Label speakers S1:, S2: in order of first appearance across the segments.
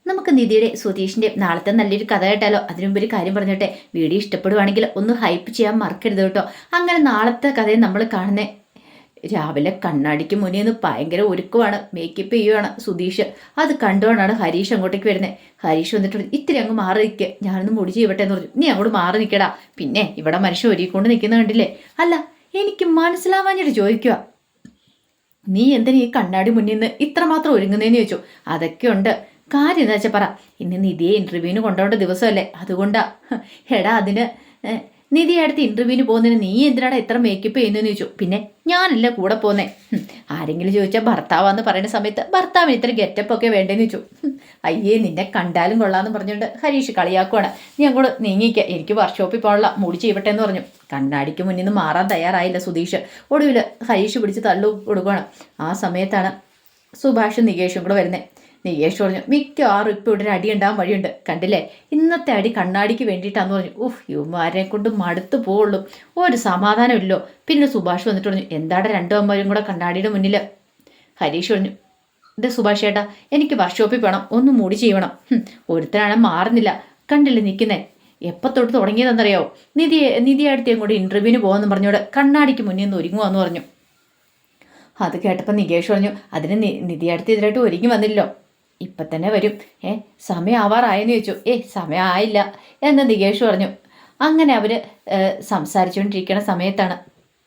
S1: നമുക്ക് നിധിയുടെ സുതീഷിൻ്റെ നാളത്തെ നല്ലൊരു കഥ കേട്ടാലോ? അതിനു മുമ്പ് ഒരു കാര്യം പറഞ്ഞോട്ടെ, വീഡിയോ ഇഷ്ടപ്പെടുവാണെങ്കിൽ ഒന്ന് ഹൈപ്പ് ചെയ്യാൻ മറക്കരുത് കേട്ടോ. അങ്ങനെ നാളത്തെ കഥയെ നമ്മൾ കാണുന്നേ രാവിലെ കണ്ണാടിക്ക് മുന്നിൽ നിന്ന് ഭയങ്കര ഒരുക്കമാണ്, മേക്കപ്പ് ചെയ്യുവാണ് സുതീഷ്. അത് കണ്ടുകൊണ്ടാണ് ഹരീഷ് അങ്ങോട്ടേക്ക് വരുന്നത്. ഹരീഷ് വന്നിട്ട് ഇത്തിരി അങ്ങ് മാറി നിൽക്കുക, ഞാനൊന്ന് മുടി ചെയ്യട്ടെ എന്ന് പറഞ്ഞു. നീ അങ്ങോട്ട് മാറി നിൽക്കടാ, പിന്നെ ഇവിടെ മനുഷ്യൻ ഒരുക്കൊണ്ട് നിൽക്കുന്ന കണ്ടില്ലേ? അല്ല, എനിക്ക് മനസ്സിലാവാഞ്ഞിട്ട് ചോദിക്കുക, നീ എന്തിനാ ഈ കണ്ണാടി മുന്നിൽ നിന്ന് ഇത്രമാത്രം ഒരുങ്ങുന്നതെന്ന് ചോദിച്ചു. അതൊക്കെ ഉണ്ട്, കാര്യം എന്താ വെച്ചാൽ പറ. ഇന്ന് നിധിയെ ഇൻ്റർവ്യൂവിന് കൊണ്ടുപോകേണ്ട ദിവസമല്ലേ, അതുകൊണ്ടാ. എടാ അതിന് നിധി അടുത്ത് ഇൻ്റർവ്യൂവിന് പോകുന്നതിന് നീ എന്തിനാടാ ഇത്ര മേക്കപ്പ് ചെയ്യുന്നതെന്ന് ചോദിച്ചു. പിന്നെ ഞാനല്ല കൂടെ പോന്നേ. ആരെങ്കിലും ചോദിച്ചാൽ ഭർത്താവാന്ന് പറയുന്ന സമയത്ത് ഭർത്താവിന് ഇത്ര ഗെറ്റപ്പ് ഒക്കെ വേണ്ടേന്ന് ചോദിച്ചു. അയ്യേ, നിന്നെ കണ്ടാലും കൊള്ളാമെന്ന് പറഞ്ഞുകൊണ്ട് ഹരീഷ് കളിയാക്കുവാണ്. നീ അങ്ങോട്ട് നീങ്ങിക്കുക, എനിക്ക് വർക്ക്ഷോപ്പിൽ പോകാനുള്ള മുടി ചെയ്യട്ടെ എന്ന് പറഞ്ഞു. കണ്ണാടിക്ക് മുന്നിൽ നിന്ന് മാറാൻ തയ്യാറായില്ല സുധീഷ്. ഒടുവിൽ ഹരീഷ് പിടിച്ച് തള്ളു കൊടുക്കുകയാണ്. ആ സമയത്താണ് സുഭാഷും നികേഷും കൂടെ വരുന്നത്. നികേഷ് പറഞ്ഞു, മിക്കവാറും ഇപ്പോൾ ഇവിടെ ഒരു അടി ഉണ്ടാകാൻ വഴിയുണ്ട്, കണ്ടില്ലേ? ഇന്നത്തെ അടി കണ്ണാടിക്ക് വേണ്ടിയിട്ടാന്ന് പറഞ്ഞു. യുവമാരെ കൊണ്ട് മടുത്തു പോവുള്ളൂ, ഒരു സമാധാനമില്ലോ. പിന്നെ സുഭാഷ് വന്നിട്ട് പറഞ്ഞു, എന്താടെ രണ്ടു അമ്മമാരും കൂടെ കണ്ണാടിയുടെ മുന്നിൽ? ഹരീഷ് പറഞ്ഞു, ഇത് സുഭാഷ് ചേട്ടാ, എനിക്ക് വർക്ക്ഷോപ്പിൽ പോകണം, ഒന്ന് മുടി ചെയ്യണം. ഒരുത്തരാണ് മാറുന്നില്ല, കണ്ടില്ലേ നിൽക്കുന്നേ? എപ്പോൾ തൊട്ട് തുടങ്ങിയതെന്നറിയാവോ? നിധി അടുത്തേയും കൂടി ഇൻ്റർവ്യൂവിന് പോകുമെന്ന് പറഞ്ഞോട് കണ്ണാടിക്ക് മുന്നിൽ നിന്ന് ഒരുങ്ങുവാന്ന് പറഞ്ഞു. അത് കേട്ടപ്പോൾ നികേഷ് പറഞ്ഞു, അതിന് നിധി അടുത്ത് ഇതിലായിട്ട് ഒരുങ്ങി വന്നില്ലോ, ഇപ്പം തന്നെ വരും. സമയം ആവാറായെന്ന് ചോദിച്ചു. സമയം ആയില്ല എന്ന് നികേഷ് പറഞ്ഞു. അങ്ങനെ അവർ സംസാരിച്ചുകൊണ്ടിരിക്കുന്ന സമയത്താണ്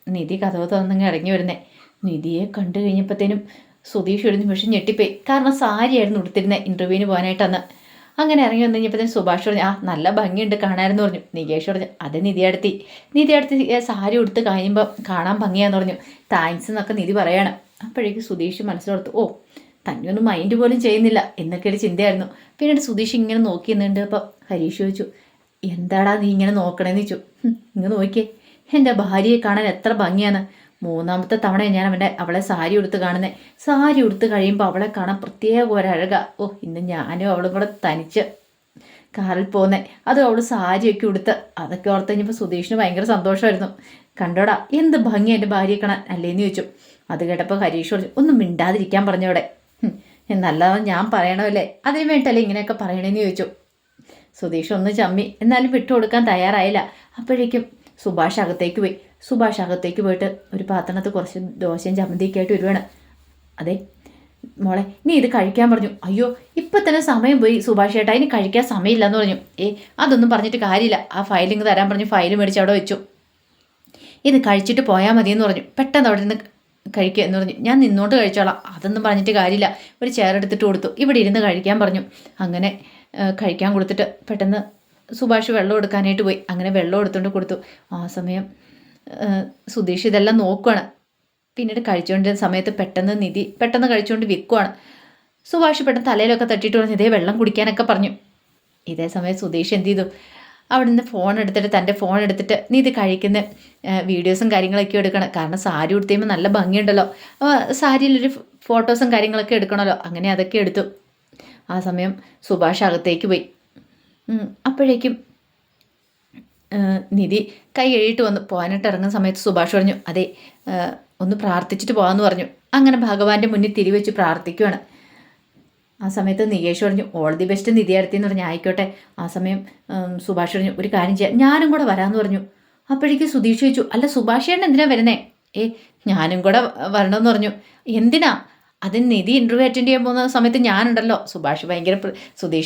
S1: നിധി കഥവ് തുറന്നിങ്ങ് ഇറങ്ങി വരുന്നത്. നിധിയെ കണ്ടു കഴിഞ്ഞപ്പോഴത്തേനും സുധീഷ് ഒരു നിമിഷം ഞെട്ടിപ്പോയി. കാരണം സാരിയായിരുന്നു ഉടുത്തിരുന്നത് ഇൻ്റർവ്യൂവിന് പോകാനായിട്ടന്ന്. അങ്ങനെ ഇറങ്ങി വന്നു കഴിഞ്ഞപ്പോഴത്തേനും സുഭാഷ് പറഞ്ഞു, നല്ല ഭംഗിയുണ്ട് കാണാനെന്ന് പറഞ്ഞു. നികേഷ് പറഞ്ഞു, അത് നിധി അടുത്ത് സാരി ഉടുത്ത് കഴിയുമ്പോൾ കാണാൻ ഭംഗിയാന്ന് പറഞ്ഞു. താങ്ക്സ് എന്നൊക്കെ നിധി പറയാണ്. അപ്പോഴേക്ക് സുധീഷ് മനസ്സിലോർത്തു, തന്നെയൊന്നും മൈൻഡ് പോലും ചെയ്യുന്നില്ല എന്നൊക്കെയൊരു ചിന്തയായിരുന്നു. പിന്നീട് സുധീഷ് ഇങ്ങനെ നോക്കി നിന്നുണ്ട്. അപ്പം ഹരീഷ് ചോദിച്ചു, എന്താടാ നീ ഇങ്ങനെ നോക്കണേന്ന് ചോദിച്ചു. ഇങ്ങനെ നോക്കിയേ, എൻ്റെ ഭാര്യയെ കാണാൻ എത്ര ഭംഗിയാണ്. മൂന്നാമത്തെ തവണ ഞാൻ അവളെ സാരി ഉടുത്ത് കാണുന്നത്. സാരി ഉടുത്ത് കഴിയുമ്പോൾ അവളെ കാണാൻ പ്രത്യേക ഒരഴക. ഇന്ന് ഞാനും അവളും കൂടെ തനിച്ച് കാറിൽ പോകുന്നേ, അത് അവൾ സാരിയൊക്കെ ഉടുത്ത്. അതൊക്കെ ഓർത്ത് കഴിഞ്ഞപ്പോൾ സുധീഷിന് ഭയങ്കര സന്തോഷമായിരുന്നു. കണ്ടോടാ എന്ത് ഭംഗി എൻ്റെ ഭാര്യയെ കാണാൻ അല്ലേന്ന് ചോദിച്ചു. അത് കേട്ടപ്പോൾ ഹരീഷ് പറഞ്ഞു, ഒന്നും മിണ്ടാതിരിക്കാൻ പറഞ്ഞോടെ. നല്ലതാണ് ഞാൻ പറയണമല്ലേ, അതിന് വേണ്ടിയല്ലേ ഇങ്ങനെയൊക്കെ പറയണേന്ന് ചോദിച്ചു. സുധീഷ് ഒന്ന് ചമ്മി, എന്നാലും വിട്ടുകൊടുക്കാൻ തയ്യാറായില്ല. അപ്പോഴേക്കും സുഭാഷ് അകത്തേക്ക് പോയിട്ട് ഒരു പാത്രത്തിൽ കുറച്ച് ദോശയും ചമ്മന്തിയൊക്കെ ആയിട്ട് വരുവാണ്. അതെ മോളെ, നീ ഇത് കഴിക്കാൻ പറഞ്ഞു. അയ്യോ, ഇപ്പം തന്നെ സമയം പോയി സുഭാഷ് ചേട്ടാ, ഇനി കഴിക്കാൻ സമയമില്ലെന്ന് പറഞ്ഞു. അതൊന്നും പറഞ്ഞിട്ട് കാര്യമില്ല, ആ ഫയലിങ് തരാൻ പറഞ്ഞു. ഫയൽ മേടിച്ച് അവിടെ വെച്ചു. ഇത് കഴിച്ചിട്ട് പോയാൽ മതിയെന്ന് പറഞ്ഞു. പെട്ടെന്ന് അവിടെ നിന്ന് കഴിക്കുക എന്ന് പറഞ്ഞു. ഞാൻ നിന്നോട്ട് കഴിച്ചോളാം, അതൊന്നും പറഞ്ഞിട്ട് കാര്യമില്ല. ഒരു ചെയർ എടുത്തിട്ട് കൊടുത്തു. ഇവിടെ ഇരുന്ന് കഴിക്കാൻ പറഞ്ഞു. അങ്ങനെ കഴിക്കാൻ കൊടുത്തിട്ട് പെട്ടെന്ന് സുഭാഷ് വെള്ളം എടുക്കാനായിട്ട് പോയി. അങ്ങനെ വെള്ളം എടുത്തുകൊണ്ട് കൊടുത്തു. ആ സമയം സുധീഷ് ഇതെല്ലാം നോക്കുകയാണ്. പിന്നീട് കഴിച്ചുകൊണ്ടിരുന്ന സമയത്ത് പെട്ടെന്ന് കഴിച്ചുകൊണ്ട് വിൽക്കുവാണ്. സുഭാഷ് പെട്ടെന്ന് തലയിലൊക്കെ തട്ടിയിട്ട് പറഞ്ഞു, ഇതേ വെള്ളം കുടിക്കാനൊക്കെ പറഞ്ഞു. ഇതേ സമയം സുധീഷ് എന്ത് ചെയ്തു, അവിടെ നിന്ന് തൻ്റെ ഫോൺ എടുത്തിട്ട് നീ ഇത് കഴിക്കുന്ന വീഡിയോസും കാര്യങ്ങളൊക്കെ എടുക്കണം. കാരണം സാരി ഉടുത്തുമ്പോൾ നല്ല ഭംഗിയുണ്ടല്ലോ, സാരിയിലൊരു ഫോട്ടോസും കാര്യങ്ങളൊക്കെ എടുക്കണമല്ലോ. അങ്ങനെ അതൊക്കെ എടുത്തു. ആ സമയം സുഭാഷ് അകത്തേക്ക് പോയി. അപ്പോഴേക്കും നിധി കൈ കഴുകിയിട്ട് വന്നു. പോകാനായിട്ട് ഇറങ്ങുന്ന സമയത്ത് സുഭാഷ് പറഞ്ഞു, അതെ ഒന്ന് പ്രാർത്ഥിച്ചിട്ട് പോകാമെന്ന് പറഞ്ഞു. അങ്ങനെ ഭഗവാന്റെ മുന്നിൽ തിരിവെച്ച് പ്രാർത്ഥിക്കുകയാണ്. ആ സമയത്ത് നികേഷ് പറഞ്ഞു, ഓൾ ദി ബെസ്റ്റ് നിധി അടുത്തെന്ന് പറഞ്ഞു. ആയിക്കോട്ടെ. ആ സമയം സുഭാഷ് പറഞ്ഞു, ഒരു കാര്യം ചെയ്യാം, ഞാനും കൂടെ വരാമെന്ന് പറഞ്ഞു. അപ്പോഴേക്കും സുധീഷ് ചോദിച്ചു, അല്ല സുഭാഷേട്ടൻ എന്തിനാ വരുന്നേ? ഞാനും കൂടെ വരണമെന്ന് പറഞ്ഞു. എന്തിനാ? അതിന് നിധി ഇൻ്റർവ്യൂ അറ്റൻഡ് ചെയ്യാൻ പോകുന്ന സമയത്ത് ഞാനുണ്ടല്ലോ. സുധീഷ്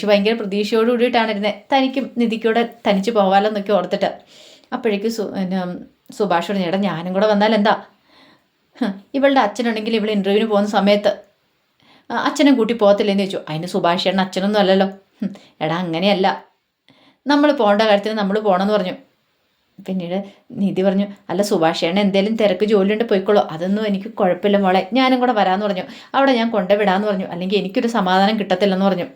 S1: ഭയങ്കര പ്രതീക്ഷയോട് കൂടിയിട്ടാണ് ഇരുന്നത്, തനിക്കും നിധിക്കൂടെ തനിച്ച് പോകാമല്ലോ എന്നൊക്കെ ഓർത്തിട്ട്. അപ്പോഴേക്കും സുഭാഷ് പറഞ്ഞു, ചേട്ടാ ഞാനും കൂടെ വന്നാൽ എന്താ? ഇവളുടെ അച്ഛനുണ്ടെങ്കിൽ ഇവൾ ഇൻ്റർവ്യൂവിന് പോകുന്ന സമയത്ത് അച്ഛനും കൂട്ടി പോകത്തില്ലെന്ന് ചോദിച്ചു. അതിന് സുഭാഷ് ചേട്ടൻ അച്ഛനൊന്നും അല്ലല്ലോ. എടാ അങ്ങനെയല്ല, നമ്മൾ പോകേണ്ട കാര്യത്തിന് നമ്മൾ പോകണമെന്ന് പറഞ്ഞു. പിന്നീട് നിധി പറഞ്ഞു, അല്ല സുഭാഷ് ചേട്ടൻ എന്തേലും തിരക്ക് ജോലിയുണ്ട് പോയിക്കോളൂ, അതൊന്നും എനിക്ക് കുഴപ്പമില്ല മോളെ, ഞാനും കൂടെ വരാമെന്ന് പറഞ്ഞു. അവിടെ ഞാൻ കൊണ്ടുവിടാമെന്ന് പറഞ്ഞു, അല്ലെങ്കിൽ എനിക്കൊരു സമാധാനം കിട്ടത്തില്ലെന്ന് പറഞ്ഞു.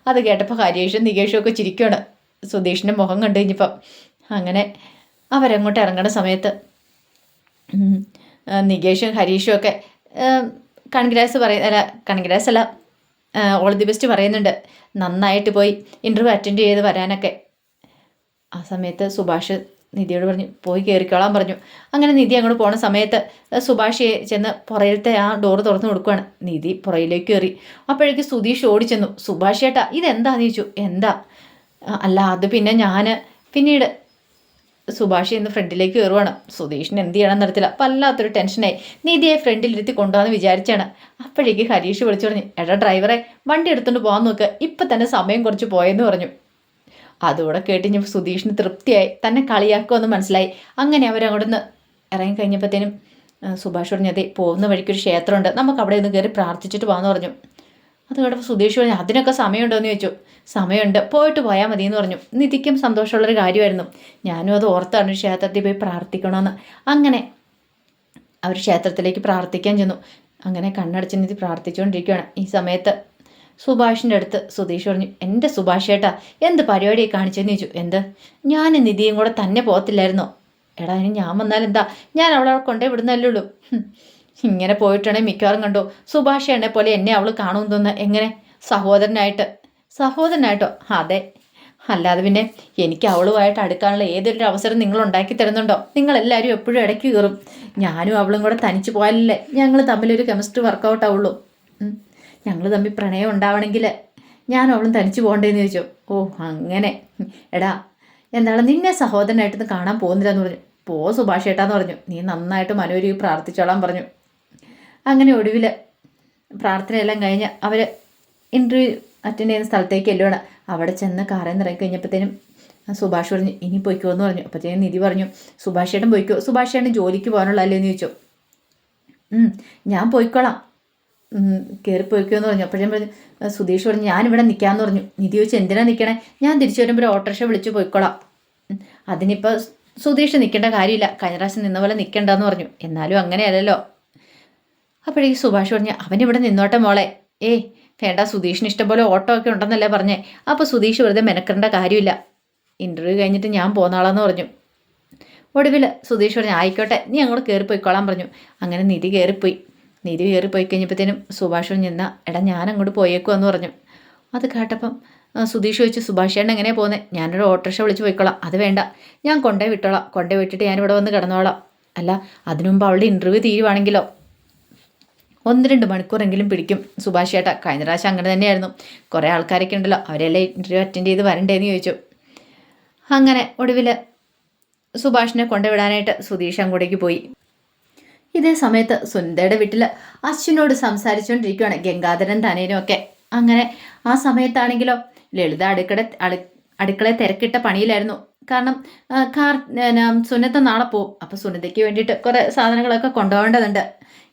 S1: അത് കേട്ടപ്പോൾ ഹരീഷും നികേഷും ഒക്കെ ചിരിക്കുകയാണ് സുധീഷിൻ്റെ മുഖം കണ്ടു കഴിഞ്ഞപ്പം. അങ്ങനെ അവരങ്ങോട്ട് ഇറങ്ങുന്ന സമയത്ത് നികേഷും ഹരീഷും ഒക്കെ കൺഗ്രാസ് അല്ല ഓൾ ദി ബെസ്റ്റ് പറയുന്നുണ്ട്, നന്നായിട്ട് പോയി ഇൻ്റർവ്യൂ അറ്റൻഡ് ചെയ്ത് വരാനൊക്കെ. ആ സമയത്ത് സുഭാഷ് നിധിയോട് പറഞ്ഞു പോയി കയറിക്കോളാൻ പറഞ്ഞു. അങ്ങനെ നിധി അങ്ങോട്ട് പോണ സമയത്ത് സുഭാഷിയെ ചെന്ന് പുറയിലത്തെ ആ ഡോറ് തുറന്നു കൊടുക്കുകയാണ്. നിധി പുറയിലേക്ക് കയറി. അപ്പോഴേക്ക് സുധീഷ് ഓടിച്ചെന്നു. സുഭാഷ് ചേട്ടാ ഇതെന്താന്ന് ചോദിച്ചു. എന്താ? അല്ല അത് പിന്നെ ഞാൻ പിന്നീട് സുഭാഷ് ഇന്ന് ഫ്രണ്ടിലേക്ക് കയറുവാണ്. സുധീഷിന് എന്ത് ചെയ്യണം നടത്തില്ല. വല്ലാത്തൊരു ടെൻഷനായി. നിധിയെ ഫ്രണ്ടിലിരുത്തി കൊണ്ടുപോകാന്ന് വിചാരിച്ചാണ്. അപ്പോഴേക്ക് ഹരീഷ് വിളിച്ചു പറഞ്ഞു, എടാ ഡ്രൈവറെ വണ്ടി എടുത്തുകൊണ്ട് പോകാൻ നോക്ക്, ഇപ്പം തന്നെ സമയം കുറച്ച് പോയെന്ന് പറഞ്ഞു. അതുകൂടെ കേട്ട് സുധീഷിന് തൃപ്തിയായി. തന്നെ കളിയാക്കുമെന്ന് മനസ്സിലായി. അങ്ങനെ അവരങ്ങോട്ടൊന്ന് ഇറങ്ങിക്കഴിഞ്ഞപ്പോഴത്തേനും സുഭാഷ് പറഞ്ഞു, അതെ പോകുന്ന വഴിക്കൊരു ക്ഷേത്രമുണ്ട്, നമുക്ക് അവിടെ ഒന്ന് കയറി പ്രാർത്ഥിച്ചിട്ട് പോകാമെന്ന് പറഞ്ഞു. അത് കേട്ടപ്പോൾ സുധീഷ് പറഞ്ഞു, അതിനൊക്കെ സമയമുണ്ടോ എന്ന് ചോദിച്ചു. സമയമുണ്ട്, പോയിട്ട് പോയാൽ മതി എന്ന് പറഞ്ഞു. നിധിക്കും സന്തോഷമുള്ളൊരു കാര്യമായിരുന്നു. ഞാനും അത് ഓർത്താണ് ക്ഷേത്രത്തിൽ പോയി പ്രാർത്ഥിക്കണമെന്ന്. അങ്ങനെ അവർ ക്ഷേത്രത്തിലേക്ക് പ്രാർത്ഥിക്കാൻ ചെന്നു. അങ്ങനെ കണ്ണടച്ച് നിധി പ്രാർത്ഥിച്ചുകൊണ്ടിരിക്കുകയാണ്. ഈ സമയത്ത് സുഭാഷിൻ്റെ അടുത്ത് സുധീഷ് പറഞ്ഞു, എൻ്റെ സുഭാഷ് ചേട്ടാ എന്ത് പരിപാടിയെ കാണിച്ചെന്ന് ചോദിച്ചു. എന്ത്? ഞാൻ നിധിയും കൂടെ തന്നെ പോകത്തില്ലായിരുന്നോ? എടാ ഇനി ഞാൻ വന്നാലെന്താ, ഞാൻ അവളെ കൊണ്ടേ വിടുന്നല്ലേ ഉള്ളൂ. ഇങ്ങനെ പോയിട്ടാണെങ്കിൽ മിക്കവാറും കണ്ടോ സുഭാഷ് എന്നെ പോലെ എന്നെ അവൾ കാണുമെന്ന് തോന്നുന്നു. എങ്ങനെ? സഹോദരനായിട്ടോ? അതെ, അല്ലാതെ പിന്നെ എനിക്ക് അവളുമായിട്ട് അടുക്കാനുള്ള ഏതൊരു അവസരം നിങ്ങൾ ഉണ്ടാക്കി തരുന്നുണ്ടോ? നിങ്ങളെല്ലാവരും എപ്പോഴും ഇടയ്ക്ക് കയറും. ഞാനും അവളും കൂടെ തനിച്ച് പോയാലല്ലേ ഞങ്ങൾ തമ്മിലൊരു കെമിസ്ട്രി വർക്കൗട്ട് ആവുള്ളൂ. ഞങ്ങൾ തമ്മിൽ പ്രണയം ഉണ്ടാവണമെങ്കിൽ ഞാനും അവളും തനിച്ച് പോകണ്ടേന്ന് ചോദിച്ചു. ഓ അങ്ങനെ. എടാ എന്താണ് നിന്നെ സഹോദരനായിട്ടൊന്ന് കാണാൻ പോകുന്നില്ലെന്ന് പറഞ്ഞു. പോ സുഭാഷ് ഏട്ടാന്ന് പറഞ്ഞു. നീ നന്നായിട്ട് മനോരി പ്രാർത്ഥിച്ചോളാൻ പറഞ്ഞു. അങ്ങനെ ഒടുവിൽ പ്രാർത്ഥനയെല്ലാം കഴിഞ്ഞ് അവർ ഇൻ്റർവ്യൂ അറ്റൻഡ് ചെയ്യുന്ന സ്ഥലത്തേക്ക് എല്ലുവാണ്. അവിടെ ചെന്ന് കാറിൽ നിന്ന് ഇറങ്ങി കഴിഞ്ഞപ്പോഴത്തേനും സുഭാഷ് പറഞ്ഞു, ഇനി പൊയ്ക്കോ എന്ന് പറഞ്ഞു. അപ്പോഴത്തേനും നിധി പറഞ്ഞു, സുഭാഷ് ഏട്ടൻ പൊയ്ക്കോ. സുഭാഷ് ഏട്ടൻ ജോലിക്ക് പോകാനുള്ളതല്ലേ എന്ന് ചോദിച്ചു. ഞാൻ പോയിക്കോളാം, കയറി പോയിക്കോ എന്ന് പറഞ്ഞു. അപ്പോഴേ സുധീഷ് പറഞ്ഞു, ഞാനിവിടെ നിൽക്കാമെന്ന് പറഞ്ഞു. നിധി ചോദിച്ചു, എന്തിനാ നിൽക്കണേ? ഞാൻ തിരിച്ചു വരുമ്പോൾ ഒരു ഓട്ടോറിക്ഷ വിളിച്ച് പോയിക്കോളാം. അതിനിപ്പോൾ സുധീഷ് നിൽക്കേണ്ട കാര്യമില്ല, കഴിഞ്ഞ പ്രാവശ്യം നിന്ന പോലെ നിൽക്കേണ്ടെന്ന് പറഞ്ഞു. എന്നാലും അങ്ങനെയല്ലല്ലോ. അപ്പോഴേക്ക് സുഭാഷ് പറഞ്ഞു, അവനിവിടെ നിന്നോട്ടെ മോളെ. വേണ്ട, സുധീഷിന് ഇഷ്ടംപോലെ ഓട്ടോ ഒക്കെ ഉണ്ടെന്നല്ലേ പറഞ്ഞേ. അപ്പോൾ സുധീഷ് വെറുതെ മെനക്കേണ്ട കാര്യമില്ല, ഇൻ്റർവ്യൂ കഴിഞ്ഞിട്ട് ഞാൻ പോന്നാളെന്ന് പറഞ്ഞു. ഒടുവിൽ സുധീഷ് പറഞ്ഞു, ആയിക്കോട്ടെ നീ അങ്ങോട്ട് കയറിപ്പോയിക്കോളാൻ പറഞ്ഞു. അങ്ങനെ നിധി കയറിപ്പോയി. നിധി കയറിപ്പോയി കഴിഞ്ഞപ്പോഴത്തേനും സുഭാഷ് നിന്ന, എടാ ഞാൻ അങ്ങോട്ട് പോയേക്കുമെന്ന് പറഞ്ഞു. അത് കേട്ടപ്പം സുധീഷ് ചോദിച്ചു, സുഭാഷ് ചേട്ടൻ എങ്ങനെയാണ് പോകുന്നത്? ഞാനൊരു ഓട്ടോറിക്ഷ വിളിച്ച് പോയിക്കോളാം. അത് വേണ്ട, ഞാൻ കൊണ്ടേ വിട്ടോളാം, കൊണ്ടേ വിട്ടിട്ട് ഞാനിവിടെ വന്ന് കിടന്നോളാം. അല്ല അതിനു മുമ്പ് അവളുടെ ഇൻ്റർവ്യൂ തീരുവാണെങ്കിലോ? 1-2 മണിക്കൂറെങ്കിലും പിടിക്കും സുഭാഷ് ചേട്ടാ. കഴിഞ്ഞ പ്രാവശ്യം അങ്ങനെ തന്നെയായിരുന്നു. കുറേ ആൾക്കാരൊക്കെ ഉണ്ടല്ലോ, അവരെല്ലാം ഇൻ്റർവ്യൂ അറ്റൻഡ് ചെയ്ത് വരണ്ടേന്ന് ചോദിച്ചു. അങ്ങനെ ഒടുവിൽ സുഭാഷിനെ കൊണ്ടുവിടാനായിട്ട് സുധീഷ് അങ്ങോട്ടേക്ക് പോയി. ഇതേ സമയത്ത് സുനിതയുടെ വീട്ടിൽ അശ്വിനോട് സംസാരിച്ചുകൊണ്ടിരിക്കുകയാണ് ഗംഗാധരൻ തനേനും ഒക്കെ. അങ്ങനെ ആ സമയത്താണെങ്കിലോ ലളിത അടുക്കളയെ തിരക്കിട്ട പണിയിലായിരുന്നു. കാരണം സുനിത നാളെ പോവും. അപ്പോൾ സുനിതയ്ക്ക് വേണ്ടിയിട്ട് കുറേ സാധനങ്ങളൊക്കെ കൊണ്ടുപോകേണ്ടതുണ്ട്.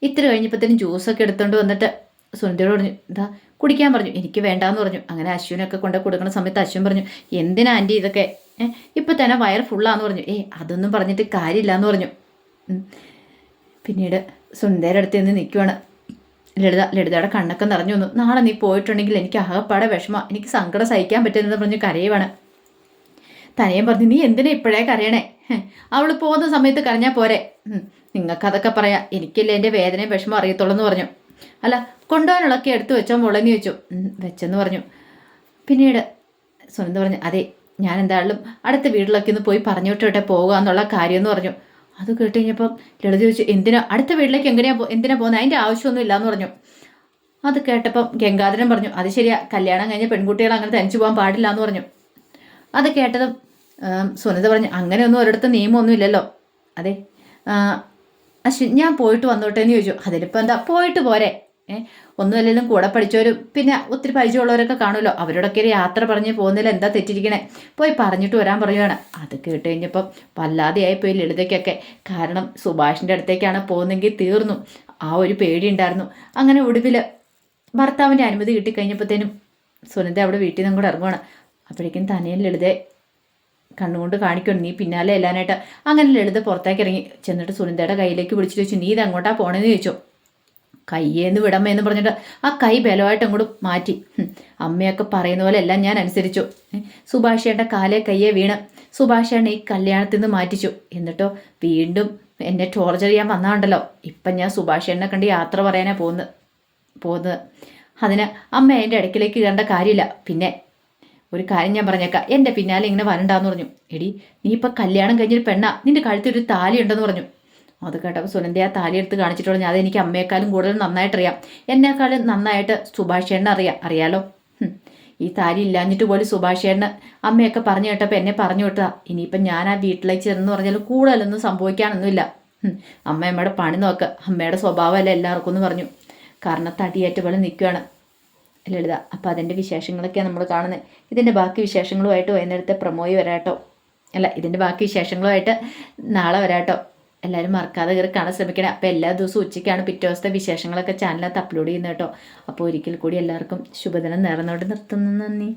S1: ഇത്തിരി കഴിഞ്ഞപ്പോഴത്തേനും ജ്യൂസൊക്കെ എടുത്തുകൊണ്ട് വന്നിട്ട് സുനിതയോട് പറഞ്ഞു, ഇതാ കുടിക്കാൻ പറഞ്ഞു. എനിക്ക് വേണ്ടാന്ന് പറഞ്ഞു. അങ്ങനെ അശ്വിനൊക്കെ കൊണ്ട് കൊടുക്കുന്ന സമയത്ത് അശ്വിൻ പറഞ്ഞു, എന്തിനാ ആൻറ്റി ഇതൊക്കെ, ഇപ്പം തന്നെ വയർ ഫുള്ളാന്ന് പറഞ്ഞു. അതൊന്നും പറഞ്ഞിട്ട് കാര്യമില്ല എന്ന് പറഞ്ഞു. പിന്നീട് സുനിതയുടെ അടുത്ത് നിന്ന് നിൽക്കുവാണ് ലളിതയുടെ കണ്ണൊക്കെ നിറഞ്ഞു വന്നു. നാളെ നീ പോയിട്ടുണ്ടെങ്കിൽ എനിക്ക് ആകപ്പാടെ വിഷമം, എനിക്ക് സങ്കടം സഹിക്കാൻ പറ്റുന്നത് പറഞ്ഞ് കരയുവാണ്. തനിയും പറഞ്ഞു, നീ എന്തിനാ ഇപ്പോഴേ കരയണേ? അവൾ പോകുന്ന സമയത്ത് കരഞ്ഞാൽ പോരെ? നിങ്ങൾക്കതൊക്കെ പറയാം, എനിക്കല്ലേ എൻ്റെ വേദനയും വിഷമം അറിയത്തുള്ളൂ എന്ന് പറഞ്ഞു. അല്ല കൊണ്ടുപോകാനുള്ളതൊക്കെ എടുത്തു വെച്ചോ മോളെന്ന് ചോദിച്ചു. വെച്ചെന്ന് പറഞ്ഞു. പിന്നീട് സുനിത പറഞ്ഞു, അതെ ഞാൻ എന്തായാലും അടുത്ത വീട്ടിലൊക്കെ ഒന്ന് പോയി പറഞ്ഞു വിട്ടോട്ടെ പോകുക എന്നുള്ള കാര്യമെന്ന് പറഞ്ഞു. അത് കേട്ട് കഴിഞ്ഞപ്പം ലളിത ചോദിച്ചു, എന്തിനാ അടുത്ത വീട്ടിലേക്ക് എന്തിനാ പോകുന്നത്? അതിൻ്റെ ആവശ്യമൊന്നും ഇല്ലയെന്ന് പറഞ്ഞു. അത് കേട്ടപ്പം ഗംഗാധരൻ പറഞ്ഞു, അത് ശരിയാ, കല്യാണം കഴിഞ്ഞ പെൺകുട്ടികൾ അങ്ങനെ തനിച്ചു പോകാൻ പാടില്ല എന്ന് പറഞ്ഞു. അത് കേട്ടതും സുനിത പറഞ്ഞു, അങ്ങനെയൊന്നും ഒരിടത്ത് നിയമമൊന്നും ഇല്ലല്ലോ. അതെ അശ്വിൻ ഞാൻ പോയിട്ട് വന്നോട്ടെ എന്ന് ചോദിച്ചു. അതിലിപ്പോൾ എന്താ, പോയിട്ട് പോരെ. ഒന്നുമല്ലെങ്കിലും കൂടെ പഠിച്ചവരും പിന്നെ ഒത്തിരി പരിചയമുള്ളവരൊക്കെ കാണുമല്ലോ, അവരോടൊക്കെ ഒരു യാത്ര പറഞ്ഞ് പോകുന്നതിൽ എന്താ തെറ്റിരിക്കണേ, പോയി പറഞ്ഞിട്ട് വരാൻ പറയുകയാണ്. അത് കേട്ട് കഴിഞ്ഞപ്പം വല്ലാതെയായിപ്പോയി ലളിതയ്ക്കൊക്കെ. കാരണം സുഭാഷിൻ്റെ അടുത്തേക്കാണ് പോകുന്നതെങ്കിൽ തീർന്നു, ആ ഒരു പേടി ഉണ്ടായിരുന്നു. അങ്ങനെ ഒടുവിൽ ഭർത്താവിൻ്റെ അനുമതി കിട്ടിക്കഴിഞ്ഞപ്പോഴത്തേനും സുനിത അവിടെ വീട്ടിൽ നിന്നും കൂടെ ഇറങ്ങുവാണ്. അപ്പോഴേക്കും തന്നെയും ലളിതയെ കണ്ണുകൊണ്ട് കാണിക്കണം, നീ പിന്നാലെ എല്ലാനായിട്ട്. അങ്ങനെ ലളിത പുറത്തേക്ക് ഇറങ്ങി ചെന്നിട്ട് സുനിതയുടെ കയ്യിലേക്ക് വിളിച്ചിട്ട് ചോദിച്ചു, നീ ഇത് അങ്ങോട്ടാ പോണേന്ന് ചോദിച്ചു. കയ്യേന്ന് വിടമ്മയെന്ന് പറഞ്ഞിട്ട് ആ കൈ ബലമായിട്ട് അങ്ങോട്ട് മാറ്റി. അമ്മയൊക്കെ പറയുന്ന പോലെ എല്ലാം ഞാൻ അനുസരിച്ചു. സുഭാഷേട്ട കാലേ കയ്യെ വീണ് സുഭാഷേട്ട ഈ കല്യാണത്തിൽ നിന്ന് മാറ്റിച്ചു. എന്നിട്ടോ വീണ്ടും എന്നെ ടോർച്ചർ ചെയ്യാൻ വന്നാണ്ടല്ലോ. ഇപ്പം ഞാൻ സുഭാഷേട്ടനെ കണ്ട് യാത്ര പറയാനാ പോകുന്നത്. അതിന് അമ്മ എൻ്റെ ഇടയ്ക്കിലേക്ക് കണ്ട കാര്യമില്ല. പിന്നെ ഒരു കാര്യം ഞാൻ പറഞ്ഞേക്കാം, എൻ്റെ പിന്നാലെ ഇങ്ങനെ വരണ്ടാന്ന് പറഞ്ഞു. എടി നീ ഇപ്പം കല്യാണം കഴിഞ്ഞൊരു പെണ്ണാ, നിന്റെ കഴുത്തൊരു താലി ഉണ്ടെന്ന് പറഞ്ഞു. അത് കേട്ടപ്പോൾ സുനന്ദ ആ താലി എടുത്ത് കാണിച്ചിട്ട് പറഞ്ഞു, അതെനിക്ക് അമ്മയെക്കാളും കൂടുതൽ നന്നായിട്ടറിയാം, എന്നെക്കാളും നന്നായിട്ട് സുഭാഷ് ചേട്ടനെ അറിയാലോ. ഈ താലി ഇല്ലാഞ്ഞിട്ട് പോലും സുഭാഷ് ചേട്ടന് അമ്മയൊക്കെ പറഞ്ഞു കേട്ടപ്പോൾ എന്നെ പറഞ്ഞു വിട്ടതാ. ഇനിയിപ്പം ഞാൻ ആ വീട്ടിലേക്ക് ചെന്ന് പറഞ്ഞാൽ കൂടുതലൊന്നും സംഭവിക്കാനൊന്നുമില്ല. അമ്മയുടെ പണി നോക്ക്, അമ്മയുടെ സ്വഭാവമല്ല എല്ലാവർക്കും എന്ന് പറഞ്ഞു. കാരണം തടിയേറ്റ പോലെ നിൽക്കുകയാണ് ലളിത. അപ്പോൾ അതിൻ്റെ വിശേഷങ്ങളൊക്കെയാണ് നമ്മൾ കാണുന്നത്. ഇതിൻ്റെ ബാക്കി വിശേഷങ്ങളുമായിട്ട് വൈകുന്നേരത്തെ പ്രമോയി വരാട്ടോ. അല്ല, ഇതിൻ്റെ ബാക്കി വിശേഷങ്ങളുമായിട്ട് നാളെ വരാട്ടോ. എല്ലാവരും മറക്കാതെ കയറി കാണാൻ ശ്രമിക്കണേ. അപ്പോൾ എല്ലാ ദിവസവും ഉച്ചയ്ക്കാണ് പിറ്റേ ദിവസത്തെ വിശേഷങ്ങളൊക്കെ ചാനലിനകത്ത് അപ്ലോഡ് ചെയ്യുന്നത് കേട്ടോ. അപ്പോൾ ഒരിക്കൽ കൂടി എല്ലാവർക്കും ശുഭദിനം നേർന്നുകൊണ്ട് നിർത്തുന്നു. നന്ദി.